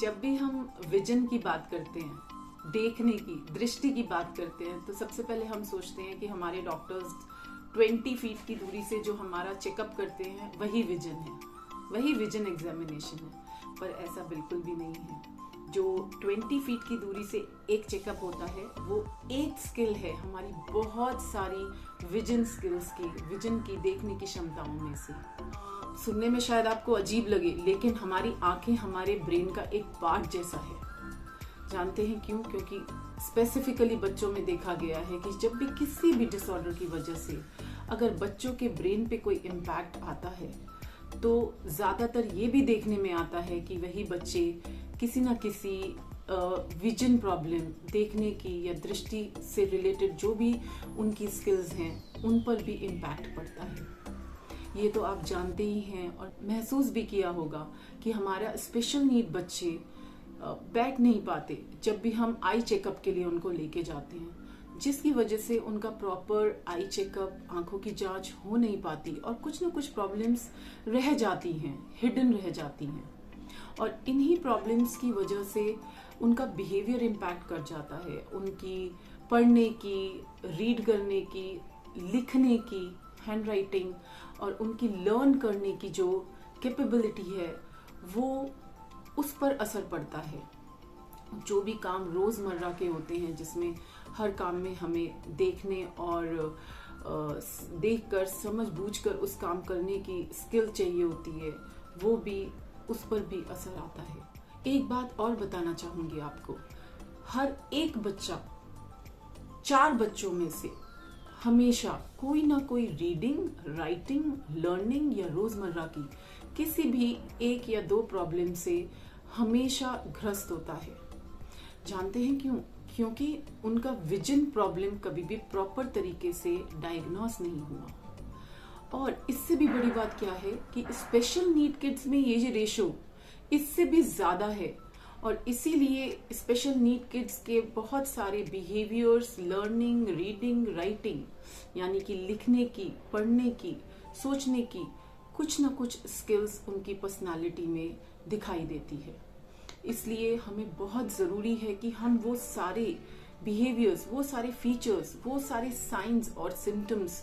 जब भी हम विजन की बात करते हैं, देखने की, दृष्टि की बात करते हैं, तो सबसे पहले हम सोचते हैं कि हमारे डॉक्टर्स 20 फीट की दूरी से जो हमारा चेकअप करते हैं वही विजन है, वही विजन एग्जामिनेशन है। पर ऐसा बिल्कुल भी नहीं है। जो 20 फीट की दूरी से एक चेकअप होता है वो एक स्किल है हमारी बहुत सारी विजन स्किल्स की, विजन की, देखने की क्षमताओं में से। सुनने में शायद आपको अजीब लगे, लेकिन हमारी आंखें हमारे ब्रेन का एक पार्ट जैसा है। जानते हैं क्यों? क्योंकि स्पेसिफिकली बच्चों में देखा गया है कि जब भी किसी भी डिसऑर्डर की वजह से अगर बच्चों के ब्रेन पे कोई इम्पैक्ट आता है तो ज्यादातर ये भी देखने में आता है कि वही बच्चे किसी ना किसी विजन प्रॉब्लम, देखने की या दृष्टि से रिलेटेड जो भी उनकी स्किल्स हैं उन पर भी इम्पैक्ट पड़ता है। ये तो आप जानते ही हैं और महसूस भी किया होगा कि हमारा स्पेशल नीड बच्चे बैठ नहीं पाते जब भी हम आई चेकअप के लिए उनको लेके जाते हैं, जिसकी वजह से उनका प्रॉपर आई चेकअप, आंखों की जांच हो नहीं पाती और कुछ ना कुछ प्रॉब्लम्स रह जाती हैं, हिडन रह जाती हैं। और इन्हीं प्रॉब्लम्स की वजह से उनका बिहेवियर इम्पैक्ट कर जाता है, उनकी पढ़ने की, रीड करने की, लिखने की, हैंड राइटिंग और उनकी लर्न करने की जो कैपेबिलिटी है वो उस पर असर पड़ता है। जो भी काम रोजमर्रा के होते हैं जिसमें हर काम में हमें देखने और देखकर, समझ बूझकर उस काम करने की स्किल चाहिए होती है, वो भी, उस पर भी असर आता है। एक बात और बताना चाहूंगी आपको, हर एक बच्चा 4 बच्चों में से हमेशा कोई ना कोई रीडिंग, राइटिंग, लर्निंग या रोजमर्रा की किसी भी 1 या 2 प्रॉब्लम से हमेशा ग्रस्त होता है। जानते हैं क्यों? क्योंकि उनका विजन प्रॉब्लम कभी भी प्रॉपर तरीके से डायग्नोस नहीं हुआ। और इससे भी बड़ी बात क्या है कि स्पेशल नीड किड्स में ये रेशो इससे भी ज्यादा है और इसीलिए स्पेशल नीड किड्स के बहुत सारे बिहेवियर्स, लर्निंग, रीडिंग, राइटिंग यानी कि लिखने की, पढ़ने की, सोचने की कुछ ना कुछ स्किल्स उनकी पर्सनालिटी में दिखाई देती है। इसलिए हमें बहुत जरूरी है कि हम वो सारे बिहेवियर्स, वो सारे फीचर्स, वो सारे साइंस और सिम्टम्स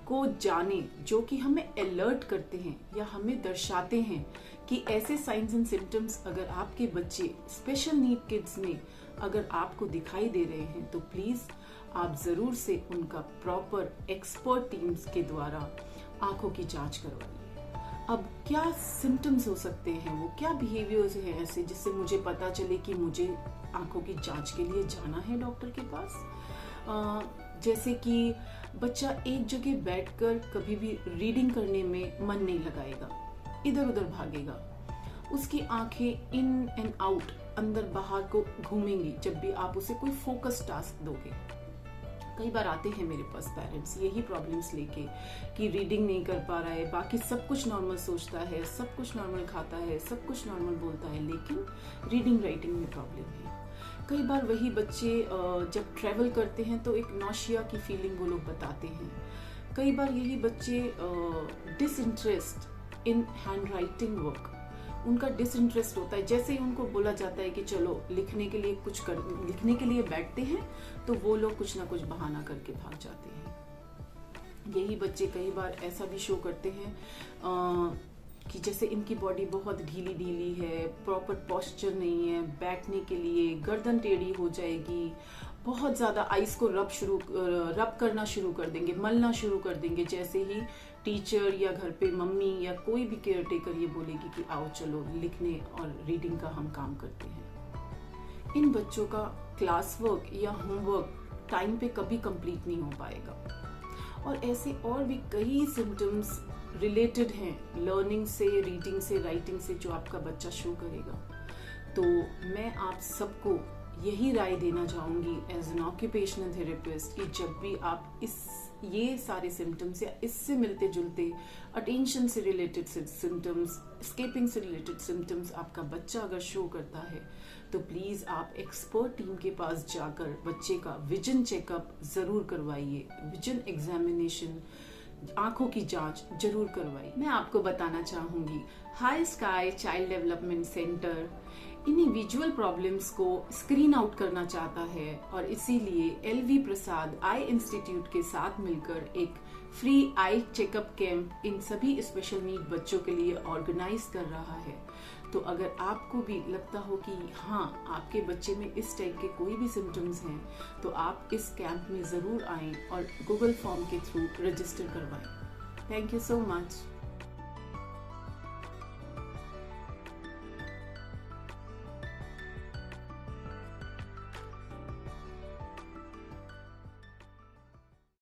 को जाने जो कि हमें अलर्ट करते हैं या हमें दर्शाते हैं कि ऐसे साइंस एंड सिम्टम्स अगर आपके बच्चे स्पेशल नीड किड्स में अगर आपको दिखाई दे रहे हैं तो प्लीज आप जरूर से उनका प्रॉपर एक्सपर्ट टीम्स के द्वारा आंखों की जांच करवाइए। अब क्या सिम्टम्स हो सकते हैं, वो क्या बिहेवियर्स हैं ऐसे जिससे मुझे पता चले कि मुझे आंखों की जांच के लिए जाना है डॉक्टर के पास? जैसे कि बच्चा एक जगह बैठकर कभी भी रीडिंग करने में मन नहीं लगाएगा, इधर उधर भागेगा, उसकी आंखें इन एंड आउट, अंदर बाहर को घूमेंगी जब भी आप उसे कोई फोकस टास्क दोगे। कई बार आते हैं मेरे पास पेरेंट्स यही प्रॉब्लम्स लेके कि रीडिंग नहीं कर पा रहा है, बाकी सब कुछ नॉर्मल सोचता है, सब कुछ नॉर्मल खाता है, सब कुछ नॉर्मल बोलता है, लेकिन रीडिंग राइटिंग में प्रॉब्लम है। कई बार वही बच्चे जब ट्रैवल करते हैं तो एक नौशिया की फीलिंग वो लोग बताते हैं। कई बार यही बच्चे disinterest in hand writing work, उनका डिसइंटरेस्ट होता है। जैसे ही उनको बोला जाता है कि चलो लिखने के लिए लिखने के लिए बैठते हैं तो वो लोग कुछ ना कुछ बहाना करके भाग जाते हैं। यही बच्चे कई बार ऐसा भी शो करते हैं कि जैसे इनकी बॉडी बहुत ढीली ढीली है, प्रॉपर पोस्चर नहीं है, बैठने के लिए गर्दन टेढ़ी हो जाएगी, बहुत ज्यादा आइस को रब करना शुरू कर देंगे, मलना शुरू कर देंगे जैसे ही टीचर या घर पे मम्मी या कोई भी केयर टेकर ये बोलेगी कि आओ चलो लिखने और रीडिंग का हम काम करते हैं। इन बच्चों का क्लास वर्क या होमवर्क टाइम पे कभी कंप्लीट नहीं हो पाएगा। और ऐसे और भी कई सिम्टम्स रिलेटेड हैं लर्निंग से, रीडिंग से, राइटिंग से जो आपका बच्चा शो करेगा। तो मैं आप सबको यही राय देना चाहूंगी एज एन ऑक्यूपेशनल थेरेपिस्ट कि जब भी आप ये सारे सिम्टम्स या इससे मिलते जुलते अटेंशन से रिलेटेड सिम्टम्स, एस्केपिंग से रिलेटेड सिम्टम्स आपका बच्चा अगर शो करता है तो प्लीज आप एक्सपर्ट टीम के पास जाकर बच्चे का विजन चेकअप जरूर करवाइए। विजन एग्जामिनेशन आंखों की जांच जरूर करवाई। मैं आपको बताना चाहूंगी, high sky child development centre इन्हीं विजुअल प्रॉब्लम्स को स्क्रीन आउट करना चाहता है और इसीलिए LV प्रसाद आई इंस्टीट्यूट के साथ मिलकर एक free eye checkup camp in सभी स्पेशल नीड बच्चों के लिए ऑर्गेनाइज कर रहा है। तो अगर आपको भी लगता हो कि हाँ, आपके बच्चे में इस टाइप के कोई भी सिम्टम्स हैं, तो आप इस कैंप में जरूर आएं और गूगल फॉर्म के थ्रू रजिस्टर करवाएं। Thank you so much.